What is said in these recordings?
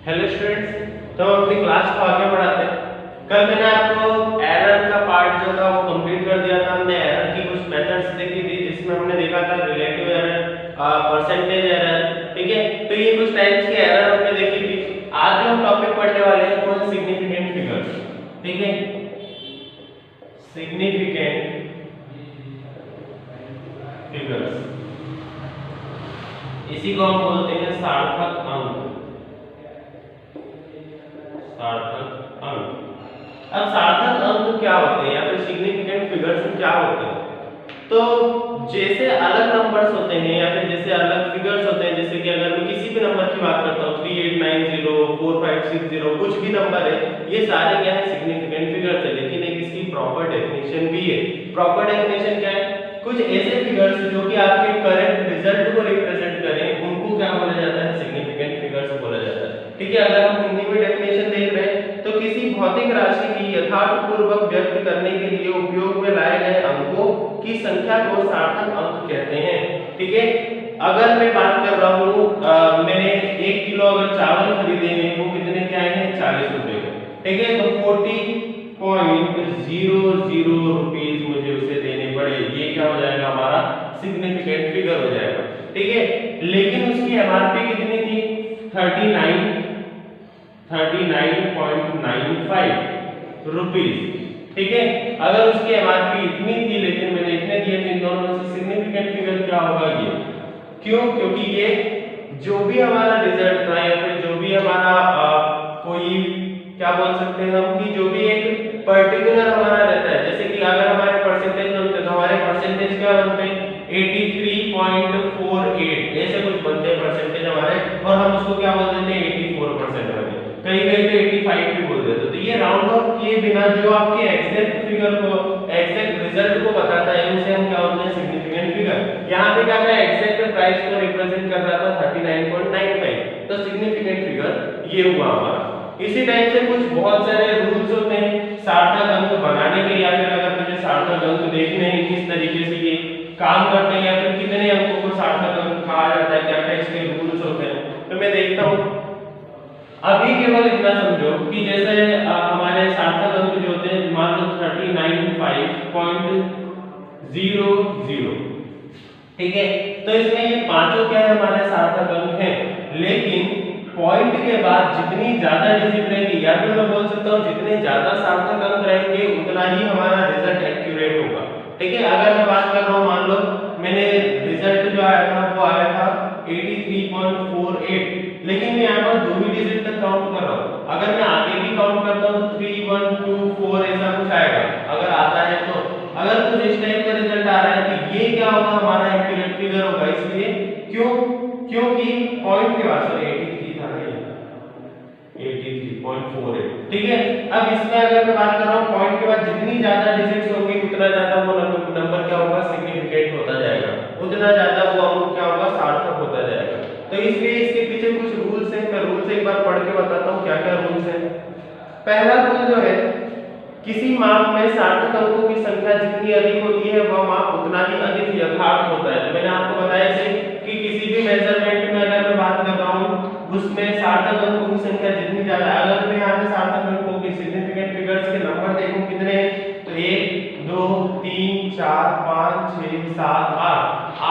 Hello students, तो हम अपनी क्लास को आगे बढ़ाते हैं। कल मैंने आपको एरर का पार्ट जो था वो कंप्लीट कर दिया था। हमने एरर की कुछ मेथड्स देखी थी जिसमें हमने देखा था रिलेटिव एरर, परसेंटेज एरर, ठीक है। तो ये कुछ टाइप्स के एरर हमने देखी थी। आज जो हम टॉपिक पढ़ने वाले हैं वो है सिग्निफिकेंट फिगर्स, ठीक है। सिग्निफिकेंट फिगर्स, इसी को हम बोलते हैं सार्थक अंक। सार्थक अंक। अब सार्थक अंक क्या होते हैं या फिर सिग्निफिकेंट फिगर्स क्या होते हैं? तो जैसे अलग नंबर्स होते हैं या फिर जैसे अलग फिगर्स होते हैं, जैसे कि अगर मैं किसी भी नंबर की बात करता हूँ 3890 4560 कुछ भी नंबर है, ये सारे क्या है सिग्निफिकेंट फिगर्स है। लेकिन एक इसकी प्रॉपर डेफिनेशन भी है। प्रॉपर डेफिनेशन क्या है? कुछ ऐसे फिगर्स जो कि आपके करंट रिजल्ट को रिप्रेजेंट करें उनको क्या बोला जाता है? सिग्निफिकेंट फिगर्स बोला जाता है, ठीक है। अगर हम हिंदी में डेफिनेशन देख रहे हैं तो किसी भौतिक राशि की यथार्थपूर्वक व्यक्त करने के लिए उपयोग में लाए गए अंकों की संख्या को सार्थक अंक कहते हैं, ठीक है। अगर मैं बात कर रहा हूँ मैंने 1 किलो अगर चावल खरीदे हैं वो कितने के आए हैं? 40 रुपए के, ठीक है। तो 40.00 रुपीज मुझे उसे देने पड़े, ये क्या हो जाएगा? हमारा सिग्निफिकेंट फिगर हो जाएगा, ठीक है। लेकिन उसकी एमआरपी कितनी थी? 39.95 रुपीज, ठीक है। अगर उसकी एमआरपी इतनी थी लेकिन मैंने इतने दिए तो इन दोनों में से सिग्निफिकेंट फिगर क्या होगा? ये क्यों? क्योंकि ये जो भी हमारा रिजल्ट था या फिर जो भी हमारा कोई क्या बोल सकते हैं हम कि जो भी एक पर्टिकुलर हमारा रहता है, जैसे कि अगर हमारे परसेंटेज बनते तो हमारे परसेंटेज क्या बनते हैं? 83.48 ऐसे कुछ बनते हैं परसेंटेज हमारे, और हम उसको क्या बोल देते हैं? 84% वाले, कहीं कहीं पे 85 भी बोल देते हैं। तो ये राउंड ऑफ किए बिना जो आपके एग्जैक्ट फिगर को, एग्जैक्ट रिजल्ट को बताता है उसे हम क्या बोलते हैं? Significant figure. यहाँ पे क्या था? एग्जैक्ट प्राइस को रिप्रेजेंट कर रहा था 39.95, तो सिग्निफिकेंट फिगर ये हुआ हमारा। इसी टाइप से कुछ बहुत सारे रूल्स होते हैं सार्थक अंक बनाने के, या फिर अगर मुझे सार्थक अंक देखने हैं किस तरीके से ये काम करते हैं या फिर कितने अंकों को सार्थक अंक कहा जाता है, क्या क्या इसके रूल्स होते हैं, तो मैं देखता हूँ। अभी केवल इतना समझो कि जैसे हमारे सार्थक अंक जो होते हैं मान लो 39.500, ठीक है। तो इसमें ये पांचों क्या है? हमारे सार्थक अंक हैं। लेकिन पॉइंट के बाद जितनी ज्यादा डिजिट रहेगी, या फिर मैं बोल सकता हूँ जितने ज्यादा सार्थक अंक रहेंगे उतना ही हमारा रिजल्ट एक्यूरेट होगा, ठीक है। अगर मैं बात कर रहा हूँ, मान लो मैंने रिजल्ट जो आया था वो आया था 83.48, लेकिन मैं यहाँ पर दो ही डिजिट तक काउंट कर रहा हूँ। अगर मैं आगे भी काउंट करता हूँ तो 3124 ऐसा कुछ आएगा अगर आता है तो। अगर कुछ इस टाइप का रिजल्ट आ रहा है तो ये क्या होगा? हमारा एक्यूरेट फिगर होगा। इसलिए क्यों? क्योंकि पॉइंट के बाद 83 था ना, 83.48, ठीक है। अब इसमें अगर मैं बात कर रहा हूँ पॉइंट के बाद जितनी ज्यादा डिजिट्स होंगी उतना ज्यादा वो नंबर क्या होगा? सिग्निफिकेंट होता जाएगा, उतना ज्यादा वो अंक क्या होगा? सार्थक होता जाएगा। तो इसलिए इसके पीछे कुछ रूल्स हैं, मैं रूल्स एक बार पढ़ के बताता हूँ क्या क्या रूल्स हैं। पहला रूल जो है, किसी माप में सार्थक अंकों की संख्या जितनी अधिक होती है वह माप उतना ही अधिक यथार्थ होता है। तो मैंने आपको बताया से कि किसी भी मेजरमेंट में अगर मैं बात कर रहा हूँ उसमें सार्थक अंकों की संख्या जितनी ज्यादा, अगर मैं यहाँ पे सार्थक अंकों की सिग्निफिकेंट फिगर्स के नंबर देखूं कितने हैं तो 1 2 3 4 5 6 7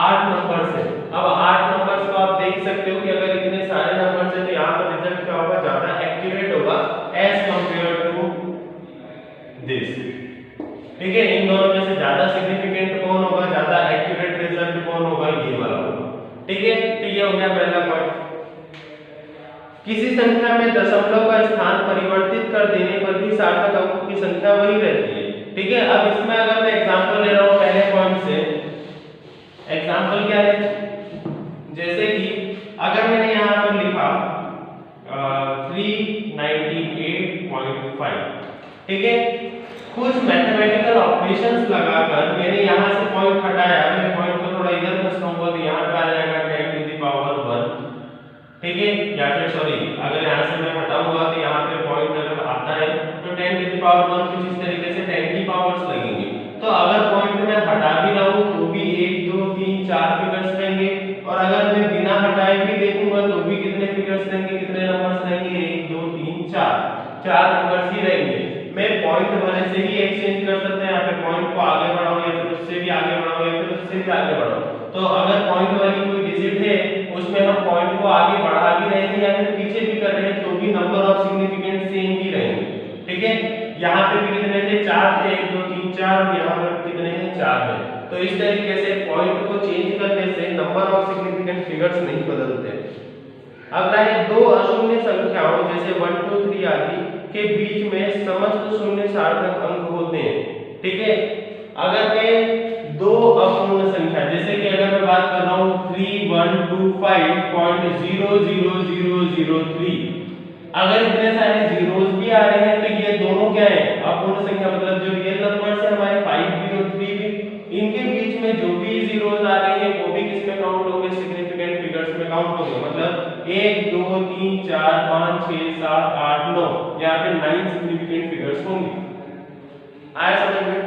8 नंबर्स है। अब 8 नंबर्स को आप देख सकते हो कि अगर इतने सारे नंबर्स हैं तो यहाँ पर रिजल्ट क्या होगा? ज्यादा एक्यूरेट होगा एज कंपेयर टू दिस, ठीक है। इन दोनों में से ज्यादा सिग्निफिकेंट कौन होगा? ज्यादा एक्यूरेट रिजल्ट कौन होगा? ये वाला होगा, ठीक है। तो ये हो गया पहला पॉइंट। किसी संख्या में दशमलव का स्थान परिवर्तित कर देने पर भी सार्थक अंकों की संख्या वही रहती है, ठीक है। अब इसमें अगर मैं एग्जांपल ले रहा हूं पहले पॉइंट से, एग्जांपल क्या है? जैसे कि अगर मैंने यहां पर लिखा 398.5, ठीक है। कुछ मैथमेटिकल ऑपरेशंस लगाकर मैंने यहां से पॉइंट हटाया, मैं पॉइंट को थोड़ा इधर खसकाऊंगा तो यहां पे आ जाएगा 10 टू द पावर 1, ठीक है। या फिर सॉरी, अगर यहां से मैं हटाऊंगा तो यहां पे पॉइंट अगर आता है तो 10 टू द पावर 1 कुछ इस तरीके से 10 की पावर्स लगेंगे। तो अगर पॉइंट में हटा भी रहा हूं तो भी 1 2 3 4 फिगर्स रहेंगे, और अगर मैं बिना हटाए भी देखूंगा तो भी कितने फिगर्स रहेंगे? कितने नंबर्स रहेंगे? 1 चार नंबर्स ही रहेंगे। मैं पॉइंट वाले से ही एक्सचेंज कर सकते हैं, यहाँ पे पॉइंट को आगे बढ़ाओ या फिर उससे भी आगे बढ़ाओ या फिर उससे भी आगे बढ़ाओ। तो अगर पॉइंट वाली कोई डिजिट है उसमें हम पॉइंट को आगे बढ़ा भी रहे हैं या फिर पीछे भी कर रहे हैं तो भी नंबर ऑफ सिग्निफिकेंट सेम ही रहेंगे। ठीक है, यहाँ पे भी कितने थे, 4 थे, 1 2 3 4, और यहाँ पर कितने हैं, 4 है। तो इस तरीके से पॉइंट को चेंज करने से नंबर ऑफ सिग्निफिकेंट फिगर्स नहीं बदलते। अगला है दो अशून्य संख्याओं जैसे 1 2 3 आदि के बीच में समस्त शून्य सार्थक अंक होते हैं। ठीक है, अगर मैं दो अपूर्ण संख्या जैसे कि अगर मैं बात कर रहा हूं 3125.00003, अगर इतने सारे जीरोस भी आ रहे हैं तो ये दोनों क्या है, अपूर्ण संख्या, मतलब जो रियल नंबर्स है हमारे 5 भी और 3 भी, इनके बीच में जो भी जीरोस आ रहे हैं वो भी किसमें काउंट होंगे, सिग्निफिकेंट फिगर्स में काउंट होंगे। मतलब 1 2 3 4 5 6 7 8 9, यहाँ पे 9 सिग्निफिकेंट फिगर्स होंगे। आया समझ में?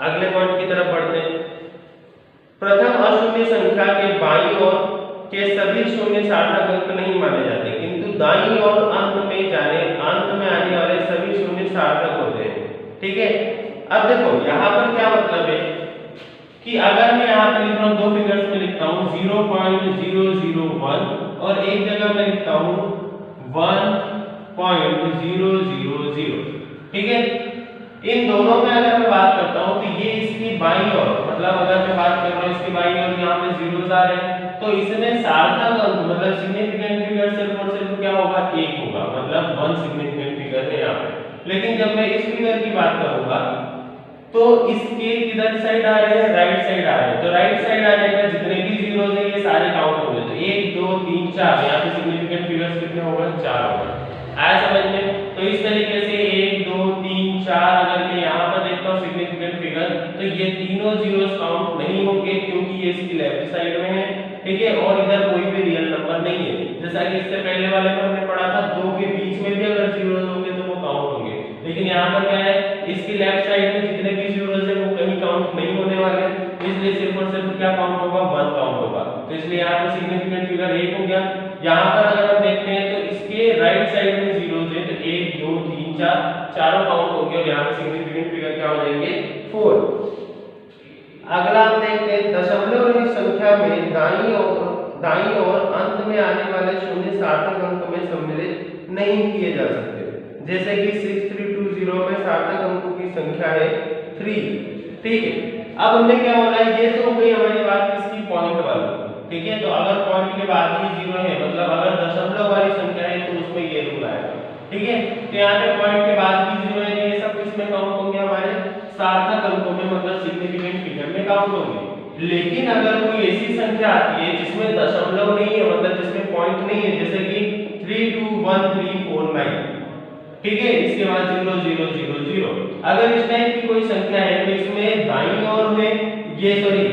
अगले पॉइंट की तरफ बढ़ते हैं। प्रथम अशून्य संख्या के बाईं ओर के सभी शून्य सार्थक अंक नहीं माने जाते, किंतु दाईं ओर अंत में आने वाले सभी शून्य सार्थक होते हैं। ठीक है, अब देखो यहाँ पर क्या मतलब है कि अगर मैं यहाँ पे लिख रहा हूँ, दो फिगर्स में लिखता हूँ 0.001 और एक जगह में लिखता हूँ 1.000। ठीक है, इन दोनों में अगर मैं बात करता हूं तो ये इसकी बाईं ओर, मतलब अगर मैं बात कर रहा हूं इसकी बाईं ओर यहाँ पे जीरोस आ रहे हैं तो इसमें सार्थक अंक मतलब सिग्निफिकेंट फिगर सिर्फ और सिर्फ क्या होगा, 1 होगा, मतलब 1 सिग्निफिकेंट फिगर है यहाँ पे। लेकिन जब मैं इस फिगर की बात करूंगा तो इसके किधर साइड आ रहे हैं, राइट साइड आ रहे हैं, तो राइट साइड आ जाएगा, जितने भी जीरोस हैं ये सारे काउंट होंगे, तो 1 2 3 4, यहाँ पे सिग्निफिकेंट फिगर्स कितने होगा, 4 होगा। आया समझ में? तो इस तरीके से 1 2 3 4 अगर मैं यहाँ पर देखता हूँ सिग्निफिकेंट फिगर तो ये तीनों जीरोस काउंट नहीं होंगे क्योंकि ये इसकी लेफ्ट साइड में है। ठीक है, और इधर कोई भी रियल नंबर नहीं है, जैसा कि इससे पहले वाले में हमने पढ़ा था 2 के बीच में भी अगर जीरोस होंगे तो वो काउंट होंगे, लेकिन यहाँ पर क्या है, इसकी लेफ्ट साइड में जितने भी जीरोस है वो कहीं काउंट नहीं होने वाले, इसलिए सिर्फ और सिर्फ क्या काउंट होगा, 1 काउंट होगा। तो इसलिए यहाँ पर सिग्निफिकेंट फिगर 1 हो गया। यहाँ पर अगर हम देखते हैं तो इसके राइट साइड में जीरोस है तो 1 2 3 4 चारों काउंट होंगे और यहाँ पे सिग्निफिकेंट फिगर क्या हो जाएंगे, 4। अगला हम देखते हैं दशमलव रहित संख्या में दाईं ओर अंत में आने वाले शून्य सार्थक अंक में सम्मिलित नहीं किए जा सकते, जैसे कि 6320 में सार्थक अंकों की संख्या है 3। ठीक है, अब हमने क्या बोला, ये तो हो गई हमारी बात किसकी, पॉइंट वाली। ठीक है, तो अगर पॉइंट के बाद भी जीरो है, मतलब अगर दशमलव वाली संख्या है तो उसमें ये रूल आएगा। ठीक है, तो यहाँ पे पॉइंट के बाद भी जीरो है, ये सब किसमें काउंट होंगे, हमारे सार्थक अंकों में, मतलब सिग्निफिकेंट फिगर में काउंट होंगे। लेकिन अगर कोई ऐसी संख्या आती है जिसमें दशमलव नहीं है, मतलब जिसमें पॉइंट नहीं है, जैसे कि 321349, ठीक है, इसके बाद 0000, अगर इस टाइप की कोई संख्या है तो इसमें दाईं ओर में ये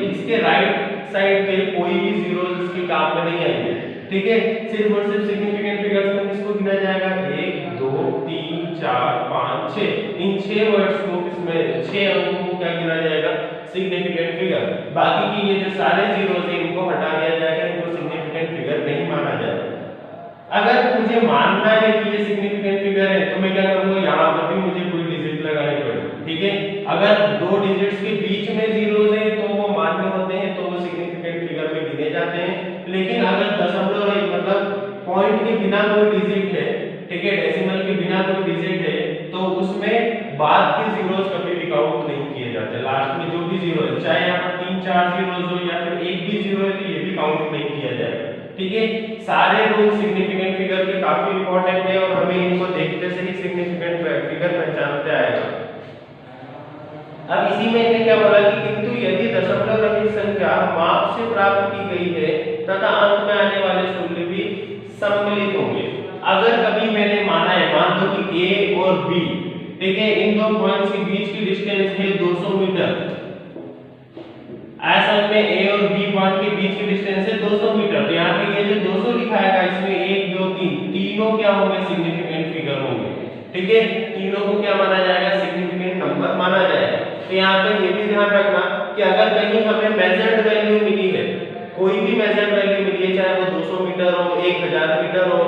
इसके राइट साइड पे कोई भी जीरोस इसके काम में नहीं आएंगे। ठीक है, सिर्फ और सिर्फ सिग्निफिकेंट फिगर्स में किसको गिना जाएगा, 1 2 3 4 5 6, इन 6 वर्ड्स को इसमें 6 अंकों को क्या गिना जाएगा, सिग्निफिकेंट फिगर। बाकी की ये जो सारे जीरोस हैं इनको हटा दिया जाएगा, इनको सिग्निफिकेंट फिगर नहीं माना जाएगा। अगर मुझे मानना है कि ये सिग्निफिकेंट फिगर है तो मैं क्या करूंगा, यहाँ पर भी मुझे कोई डिजिट लगानी पड़ेगी। ठीक है, अगर दो डिजिट्स के बीच में जीरोस हैं तो वो मान्य होते हैं, तो वो सिग्निफिकेंट फिगर में गिने जाते हैं। लेकिन अगर दशमलव रहित मतलब पॉइंट के बिना कोई डिजिट है, ठीक है, डेसिमल के बिना कोई डिजिट है, तो उसमें बाद के जीरोस कभी भी काउंट नहीं किए जाते। लास्ट में जो भी जीरो है, चाहे यहाँ पर 3 4 जीरोस हो या फिर एक भी जीरो है, तो ये भी काउंट नहीं किया जाएगा। ठीक है, सारे रूल सिग्निफिकेंट फिगर के काफी इंपॉर्टेंट है और हमें इनको देखते से ही सिग्निफिकेंट फिगर पहचानते आएगा। अब इसी में इन्हें क्या बोला कि किंतु यदि दशमलव रहित संख्या माप से प्राप्त की गई है तथा अंत में आने वाले शून्य भी सम्मिलित होंगे। अगर कभी मैंने माना है, मान लो कि A और B, ठीक है, इन दो पॉइंट्स के बीच की डिस्टेंस है 200 मीटर, ऐसा में A और B पॉइंट के बीच की डिस्टेंस है 200 मीटर, तो यहाँ पे ये जो 200 लिखाएगा इसमें 1 2 3 तीनों क्या होंगे, सिग्निफिकेंट फिगर होंगे। ठीक है, तीनों को क्या माना जाएगा, सिग्निफिकेंट नंबर माना जाएगा। तो यहाँ पे ये भी ध्यान रखना कि अगर कहीं हमें मेजर्ड वैल्यू मिली है, कोई भी मेजर्ड वैल्यू मिली है, चाहे वो 200 मीटर हो, 1000 मीटर हो,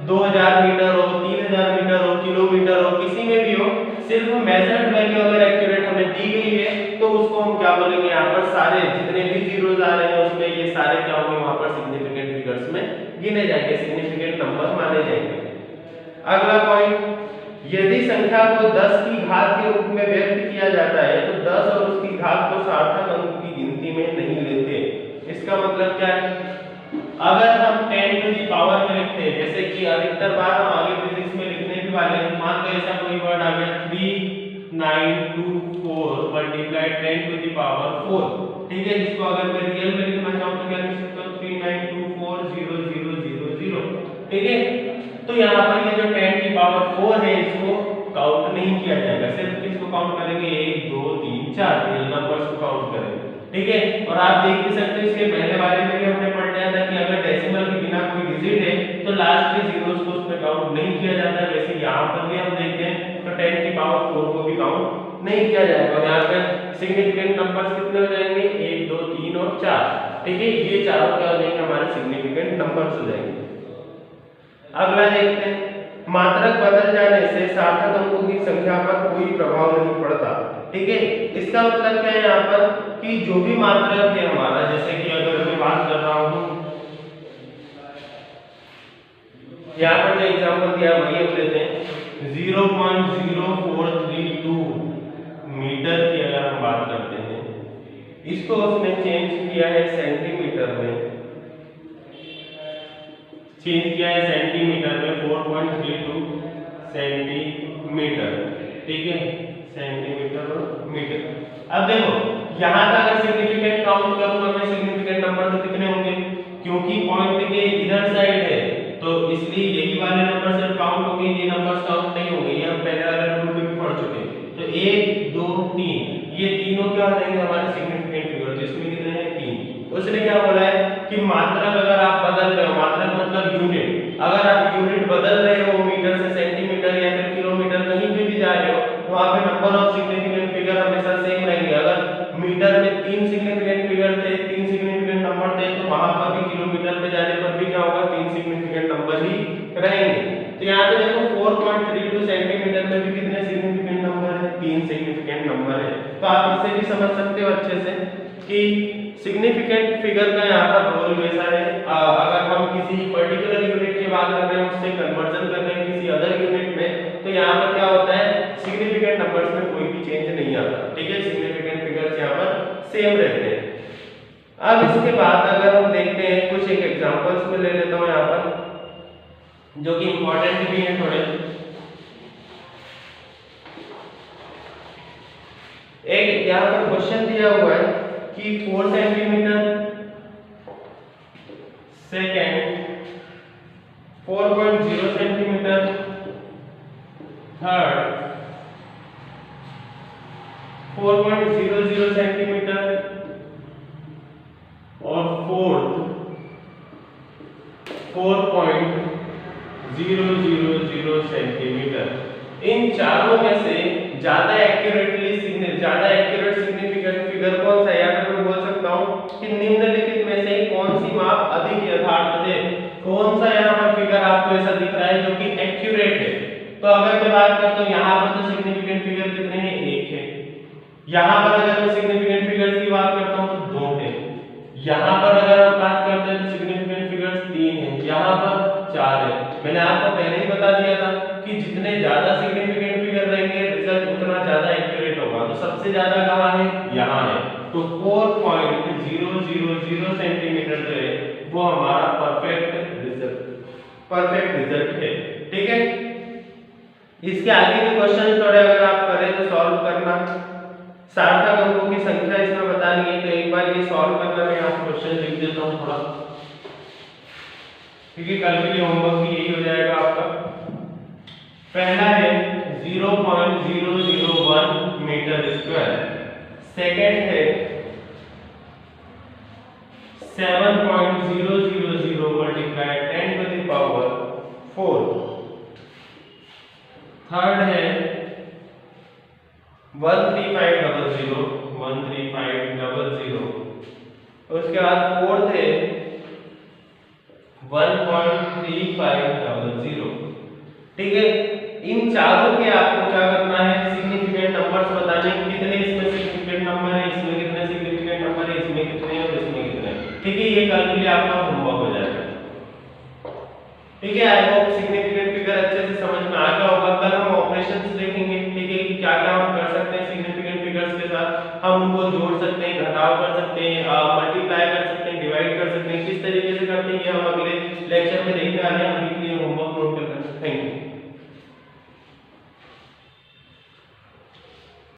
2000 मीटर हो, 3000 मीटर हो, किलोमीटर हो, किसी में भी हो, सिर्फ मेजर्ड वैल्यू अगर एक्यूरेट हमें दी गई है तो उसको हम क्या बोलेंगे, यहाँ पर सारे जितने भी जीरोस आ रहे हैं उसमें ये सारे क्या होंगे, वहां पर सिग्निफिकेंट फिगर्स में गिने जाएंगे, सिग्निफिकेंट नंबर माने जाएंगे। अगला पॉइंट, यदि संख्या को 10 की घात के रूप में व्यक्त किया जाता है तो 10 और उसकी घात को सार्थक अंक की गिनती में नहीं लेते। इसका मतलब क्या है, अगर हम 10 टू दी पावर में लिखते हैं, जैसे कि अधिकतर बार हम आगे फिजिक्स में लिखने भी वाले हैं, मान लो ऐसा कोई वर्ड आ गया 3924 मल्टीप्लाई 10 टू दी पावर 4, ठीक है, जिसको अगर मैं रियल में लिखना चाहूं तो क्या लिख सकता हूं, 39240000, ठीक है। तो यहाँ पर ये जो 10 की पावर 4 है इसको काउंट नहीं किया जाएगा, सिर्फ किसको काउंट करेंगे, 1 2 3 4 रियल नंबर्स को काउंट करेंगे, ठीक है। और आप देख भी सकते हो इसके पहले वाले में भी हमने पढ़ लिया था कि अगर डेसिमल के बिना कोई डिजिट है तो लास्ट के जीरोस को उसमें काउंट नहीं किया जाता है, वैसे यहाँ पर भी हम देखते हैं तो 10 की पावर 4 को भी काउंट नहीं किया जाएगा। और यहाँ पे सिग्निफिकेंट नंबर्स कितने हो जाएंगे, 1 2 3 और 4, ठीक है, ये चारों क्या हो जाएंगे, हमारे सिग्निफिकेंट नंबर्स हो जाएंगे। अगला देखते हैं, मात्रक बदल जाने से सार्थक अंकों की संख्या पर कोई प्रभाव नहीं पड़ता, ठीक है। इसका मतलब क्या है यहाँ पर कि जो भी मात्रक है हमारा, जैसे कि अगर मैं बात कर रहा हूँ, यहाँ पर जो एग्जांपल दिया वही हम लेते हैं, 0.0432 मीटर की अगर हम बात करते हैं, इसको उसने चेंज किया है सेंटीमीटर में, चेंज किया है सेंटीमीटर में, 4.32 सेंटीमीटर, ठीक है, सेंटीमीटर और मीटर। अब देखो यहाँ का अगर सिग्निफिकेंट काउंट करूँ मैं, सिग्निफिकेंट नंबर तो कितने होंगे, क्योंकि पॉइंट के इधर साइड है तो इसलिए यही वाले नंबर सिर्फ काउंट होंगे, ये नंबर्स काउंट नहीं होंगे, ये हम पहले वाले रूल में भी पढ़ चुके हैं। तो 1 2 3 ये तीनों क्या हो जाएंगे हमारे सिग्निफिकेंट फिगर, तो इसमें कितने हैं, 3। उसने क्या बोला है कि मात्रक अगर आप बदल रहे हो, मात्रक मतलब यूनिट, अगर आप यूनिट बदल रहे हो मीटर से सेंटीमीटर या फिर किलोमीटर, कहीं पे भी जा रहे हो तो वहां पे नंबर ऑफ सिग्निफिकेंट फिगर हमेशा सेम रहेंगे। अगर मीटर में 3 सिग्निफिकेंट फिगर थे, 3 सिग्निफिकेंट नंबर थे, तो वहां पर भी किलोमीटर पे जाने पर भी क्या होगा, 3 सिग्निफिकेंट नंबर ही रहेंगे। तो यहाँ पे देखो 4.32 सेंटीमीटर में भी कितने सिग्निफिकेंट नंबर है, 3 सिग्निफिकेंट नंबर है। तो आप इससे भी समझ सकते हो अच्छे से कि सिग्निफिकेंट फिगर का यहाँ पर रोल वैसा है, अगर हम किसी पर्टिकुलर यूनिट की बात कर रहे हैं, उससे कन्वर्जन कर रहे हैं किसी अदर यूनिट में, तो यहाँ पर क्या होता है, सिग्निफिकेंट नंबर्स में कोई भी चेंज नहीं आता, ठीक है, सिग्निफिकेंट फिगर्स यहाँ पर सेम रहते हैं। अब इसके बाद अगर हम देखते हैं कुछ एक एग्जांपल्स में ले लेता हूँ यहाँ पर, जो कि इंपॉर्टेंट भी है थोड़े। एक यहाँ पर क्वेश्चन दिया हुआ है कि 4 centimetre second, 4.0 centimetre third, 4.00 centimetre और फोर्थ 4.000 सेंटीमीटर। इन चारों में से ज्यादा एक्यूरेट सिग्निफिकेंट फिगर कौन सा है, या फिर मैं बोल सकता हूँ कि निम्नलिखित में से कौन सी माप अधिक यथार्थ है, कौन सा यहाँ पर फिगर आपको ऐसा दिख रहा है जो कि एक्यूरेट है। तो अगर मैं बात करता हूँ यहाँ पर तो सिग्निफिकेंट फिगर कितने हैं, 1 है। यहाँ पर अगर मैं सिग्निफिकेंट फिगर्स की बात करता हूँ तो 2 है। यहाँ पर अगर हम बात करते हैं तो सिग्निफिकेंट फिगर्स 3 है, यहाँ पर 4 है। मैंने आपको पहले ही बता दिया था कि जितने ज्यादा सिग्निफिकेंट फिगर रहेंगे रिजल्ट उतना ज्यादा एक्यूरेट होगा। तो सबसे ज्यादा कहाँ है, यहाँ है। तो 4.000 सेंटीमीटर जो है वो हमारा परफेक्ट रिजल्ट है, ठीक है। इसके आगे के क्वेश्चन थोड़े अगर आप करें तो सॉल्व करना, सार्थक अंकों की संख्या इसमें बतानी है, तो एक बार ये सॉल्व करना मैं यहाँ क्वेश्चन लिख देता हूँ थोड़ा, क्योंकि कल के लिए होमवर्क भी यही हो जाएगा आपका। पहला है 0.001 मीटर स्क्वायर, सेकेंड है 7.000 multiply 10 to the power 4, third है 13500, उसके बाद फोर्थ है 1.3500 ठीक है। इन चारों के आपको क्या करना है, सिग्निफिकेंट नंबर्स बताने, कितने इसमें सिग्निफिकेंट नंबर है, इसमें कितने सिग्निफिकेंट नंबर है, इसमें कितने और इसमें कितने। ठीक है, ये कल के लिए आपका होमवर्क हो जाएगा। ठीक है, आई होप सिग्निफिकेंट फिगर अच्छे से समझ में आ गया होगा। कल हम ऑपरेशंस देखेंगे, ठीक है, कि क्या क्या हम कर सकते हैं सिग्निफिकेंट फिगर्स के साथ। हम उनको जोड़ सकते हैं, घटाव कर सकते हैं, मल्टीप्लाई कर सकते हैं, डिवाइड कर सकते हैं, किस तरीके से करते हैं ये हम अगले लेक्चर में देखने वाले हैं।